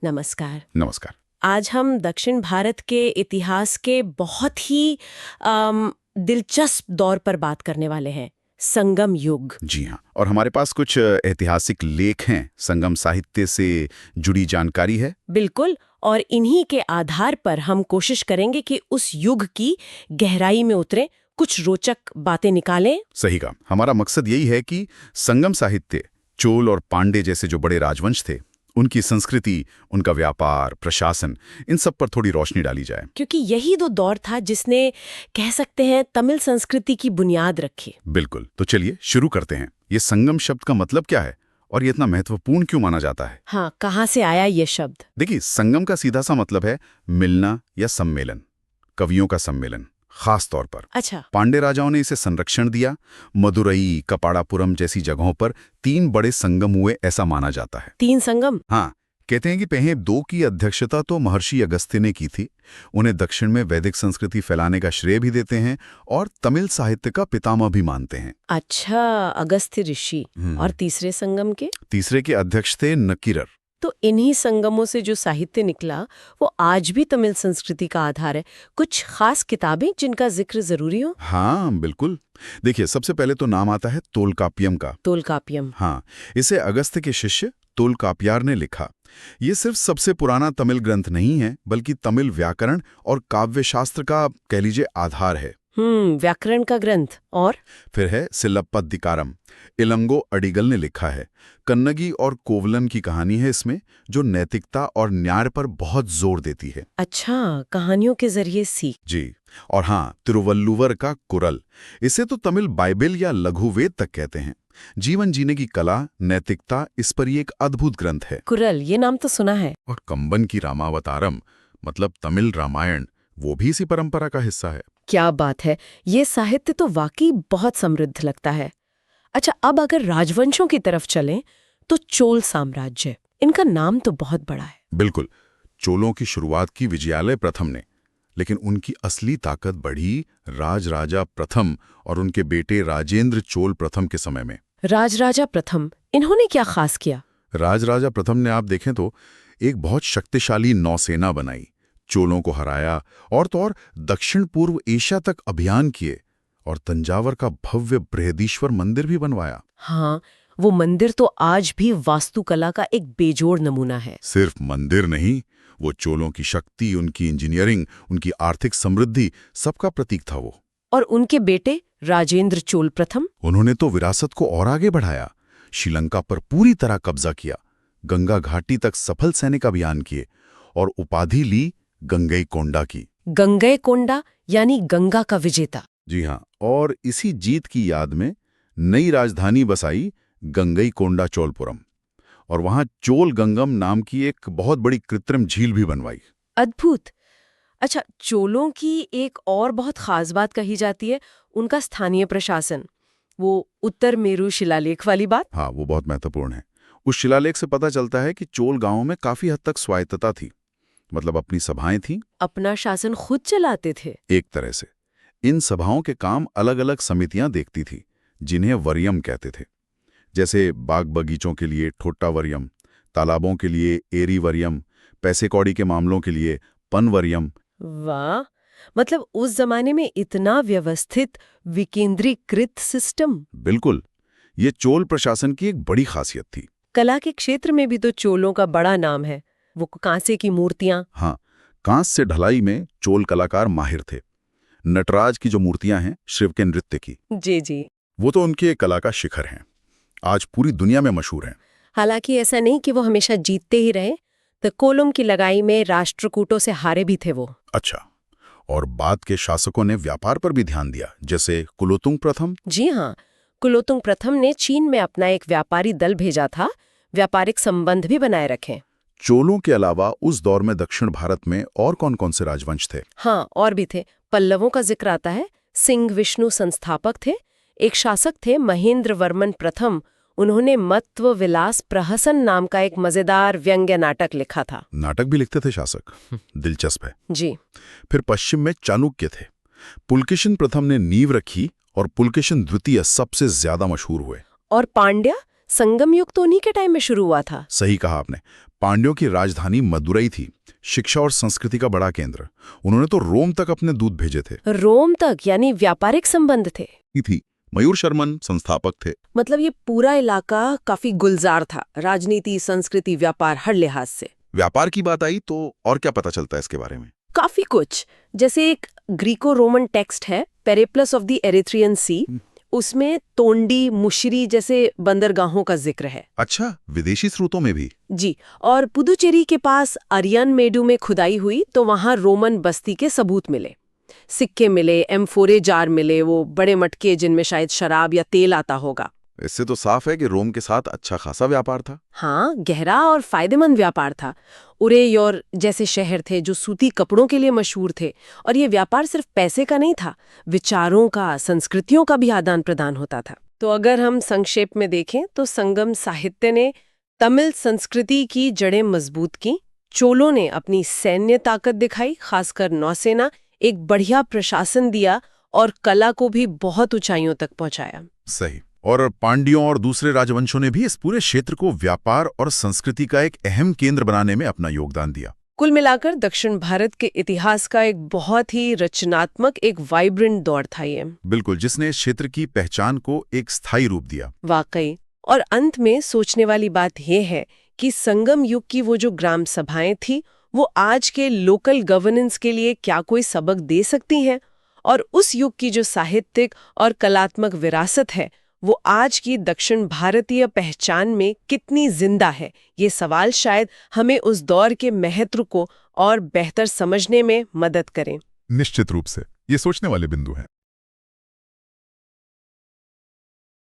नमस्कार। नमस्कार। आज हम दक्षिण भारत के इतिहास के बहुत ही दिलचस्प दौर पर बात करने वाले हैं, संगम युग। जी हाँ, और हमारे पास कुछ ऐतिहासिक लेख हैं, संगम साहित्य से जुड़ी जानकारी है। बिल्कुल, और इन्हीं के आधार पर हम कोशिश करेंगे कि उस युग की गहराई में उतरें, कुछ रोचक बातें निकालें। सही कहा, हमारा मकसद यही है कि संगम साहित्य, चोल और पांडे जैसे जो बड़े राजवंश थे, उनकी संस्कृति, उनका व्यापार, प्रशासन, इन सब पर थोड़ी रोशनी डाली जाए। क्योंकि यही तो दौर था जिसने, कह सकते हैं, तमिल संस्कृति की बुनियाद रखी। बिल्कुल, तो चलिए शुरू करते हैं। ये संगम शब्द का मतलब क्या है और ये इतना महत्वपूर्ण क्यों माना जाता है? हाँ, कहाँ से आया ये शब्द? देखिए, संगम का सीधा सा मतलब है मिलना या सम्मेलन, कवियों का सम्मेलन खास तौर पर। अच्छा। पांडे राजाओं ने इसे संरक्षण दिया। मदुरई, कपाड़ापुरम जैसी जगहों पर 3 बड़े संगम हुए, ऐसा माना जाता है। 3 संगम? हाँ, कहते हैं कि पहले 2 की अध्यक्षता तो महर्षि अगस्त्य ने की थी। उन्हें दक्षिण में वैदिक संस्कृति फैलाने का श्रेय भी देते हैं और तमिल साहित्य का पितामह भी मानते हैं। अच्छा, अगस्त्य ऋषि। और तीसरे संगम के? तीसरे के अध्यक्ष थे नकीरर। तो इन्हीं संगमों से जो साहित्य निकला वो आज भी तमिल संस्कृति का आधार है। कुछ खास किताबें जिनका जिक्र जरूरी हो? हाँ बिल्कुल। देखिए, सबसे पहले तो नाम आता है तोलकाप्पियम का। तोलकाप्पियम। हाँ, इसे अगस्त्य के शिष्य तोलकाप्पियार ने लिखा। ये सिर्फ सबसे पुराना तमिल ग्रंथ नहीं है, बल्कि तमिल व्याकरण और काव्य शास्त्र का, कह लीजिए, आधार है। व्याकरण का ग्रंथ। और फिर है सिलप्पदिकारम, इलंगो अडिगल ने लिखा है। कन्नगी और कोवलन की कहानी है इसमें, जो नैतिकता और न्याय पर बहुत जोर देती है। अच्छा, कहानियों के जरिए सीख। जी। और हाँ, तिरुवल्लुवर का कुरल, इसे तो तमिल बाइबिल या लघु वेद तक कहते हैं। जीवन जीने की कला, नैतिकता, इस पर ये एक अद्भुत ग्रंथ है। कुरल, ये नाम तो सुना है। और कंबन की रामावतारम, मतलब तमिल रामायण, वो भी इसी परंपरा का हिस्सा है। क्या बात है, ये साहित्य तो वाकई बहुत समृद्ध लगता है। अच्छा, अब अगर राजवंशों की तरफ चलें तो चोल साम्राज्य, इनका नाम तो बहुत बड़ा है। बिल्कुल, चोलों की शुरुआत की विजयालय प्रथम ने, लेकिन उनकी असली ताकत बढ़ी राजराजा प्रथम और उनके बेटे राजेंद्र चोल प्रथम के समय में। राजराजा प्रथम, इन्होंने क्या खास किया? राजराजा प्रथम ने, आप देखें तो, एक बहुत शक्तिशाली नौसेना बनाई, चोलों को हराया और तो और दक्षिण पूर्व एशिया तक अभियान किए और तंजावर का भव्य बृहदीश्वर मंदिर भी बनवाया। हाँ, वो मंदिर तो आज भी वास्तुकला का एक बेजोड़ नमूना है। सिर्फ मंदिर नहीं, वो चोलों की शक्ति, उनकी इंजीनियरिंग, उनकी आर्थिक समृद्धि, सबका प्रतीक था वो। और उनके बेटे राजेंद्र चोल प्रथम, उन्होंने तो विरासत को और आगे बढ़ाया, श्रीलंका पर पूरी तरह कब्जा किया, गंगा घाटी तक सफल सैनिक अभियान किए और उपाधि ली गंगईकोंडा की। गंगईकोंडा यानी गंगा का विजेता। जी हाँ, और इसी जीत की याद में नई राजधानी बसाई, गंगईकोंडा चोलपुरम, और वहां चोल गंगम नाम की एक बहुत बड़ी कृत्रिम झील भी बनवाई। अद्भुत। अच्छा, चोलों की एक और बहुत खास बात कही जाती है, उनका स्थानीय प्रशासन। वो उत्तर मेरू शिलालेख वाली बात। हाँ, वो बहुत महत्वपूर्ण है। उस शिलालेख से पता चलता है कि चोल गांवों में काफी हद तक स्वायत्तता थी, मतलब अपनी सभाएं थीं, अपना शासन खुद चलाते थे। एक तरह से। इन सभाओं के काम अलग अलग समितियां देखती थी, जिन्हें वरियम कहते थे। जैसे बाग बगीचों के लिए ठोट्टा वरियम, तालाबों के लिए एरी वरियम, पैसे कौड़ी के मामलों के लिए पन वरियम। वाह, मतलब उस जमाने में इतना व्यवस्थित, विकेंद्रीकृत सिस्टम। बिल्कुल, ये चोल प्रशासन की एक बड़ी खासियत थी। कला के क्षेत्र में भी तो चोलों का बड़ा नाम है। वो कांसे की मूर्तियां। हाँ, कांस से ढलाई में चोल कलाकार माहिर थे। नटराज की जो मूर्तियां हैं, शिव के नृत्य की, जी जी, वो तो उनके कला का शिखर हैं, आज पूरी दुनिया में मशहूर हैं। हालांकि ऐसा नहीं कि वो हमेशा जीतते ही रहे, तो कोलम की लगाई में राष्ट्रकूटों से हारे भी थे वो। अच्छा, और बाद के शासकों ने व्यापार पर भी ध्यान दिया, जैसे कुलोतुंग प्रथम। जी हाँ, कुलोतुंग प्रथम ने चीन में अपना एक व्यापारी दल भेजा था, व्यापारिक संबंध भी बनाए रखे। चोलों के अलावा उस दौर में दक्षिण भारत में और कौन कौन से राजवंश थे? हाँ, और भी थे। पल्लवों का जिक्र आता है, सिंह विष्णु संस्थापक थे। एक शासक थे महेंद्र वर्मन प्रथम, उन्होंने मत्व विलास प्रहसन नाम का एक मजेदार व्यंग्य नाटक लिखा था। नाटक भी लिखते थे शासक, दिलचस्प है। जी। फिर पश्चिम में चाणक्य थे। पुलकेशिन प्रथम ने नींव रखी और पुलकेशिन द्वितीय सबसे ज्यादा मशहूर हुए। और पांड्या, संगम युग तो उन्हीं के टाइम में शुरू हुआ था। सही कहा आपने। पांड्यों की राजधानी मदुरई थी, शिक्षा और संस्कृति का बड़ा केंद्र। उन्होंने तो रोम तक अपने दूत भेजे थे। रोम तक, यानी व्यापारिक संबंध थे। थी मयूर शर्मन संस्थापक थे। मतलब ये पूरा इलाका काफी गुलजार था, राजनीति, संस्कृति, व्यापार, हर लिहाज से। व्यापार की बात आई तो और क्या पता चलता है इसके बारे में? काफी कुछ, जैसे एक ग्रीको रोमन टेक्स्ट है, पेरिप्लस ऑफ द एरिथ्रियन सी, उसमें तोंडी, मुशरी जैसे बंदरगाहों का जिक्र है। अच्छा, विदेशी स्रोतों में भी? जी, और पुदुचेरी के पास अरियन मेडू में खुदाई हुई तो वहां रोमन बस्ती के सबूत मिले। सिक्के मिले, एम्फोरे जार मिले, वो बड़े मटके जिनमें शायद शराब या तेल आता होगा। इससे तो साफ है कि रोम के साथ अच्छा खासा व्यापार था। हाँ, गहरा और फायदेमंद व्यापार था। उरेयोर जैसे शहर थे जो सूती कपड़ों के लिए मशहूर थे, और ये व्यापार सिर्फ पैसे का नहीं था, विचारों का, संस्कृतियों का भी आदान प्रदान होता था। तो अगर हम संक्षेप में देखें तो संगम साहित्य ने तमिल संस्कृति की जड़ें मजबूत की, चोलों ने अपनी सैन्य ताकत दिखाई, खासकर नौसेना, एक बढ़िया प्रशासन दिया और कला को भी बहुत ऊंचाइयों तक पहुंचाया। सही। और पांड्यों और दूसरे राजवंशों ने भी इस पूरे क्षेत्र को व्यापार और संस्कृति का एक अहम केंद्र बनाने में अपना योगदान दिया। कुल मिलाकर दक्षिण भारत के इतिहास का एक बहुत ही रचनात्मक, एक वाइब्रेंट दौर था ये। बिल्कुल, जिसने इस क्षेत्र की पहचान को एक स्थायी रूप दिया। वाकई। और अंत में सोचने वाली बात यह है कि संगम युग की वो जो ग्राम सभाएं थी, वो आज के लोकल गवर्नेंस के लिए क्या कोई सबक दे सकती हैं? और उस युग की जो साहित्यिक और कलात्मक विरासत है, वो आज की दक्षिण भारतीय पहचान में कितनी जिंदा है? ये सवाल शायद हमें उस दौर के महत्व को और बेहतर समझने में मदद करें। निश्चित रूप से ये सोचने वाले बिंदु हैं।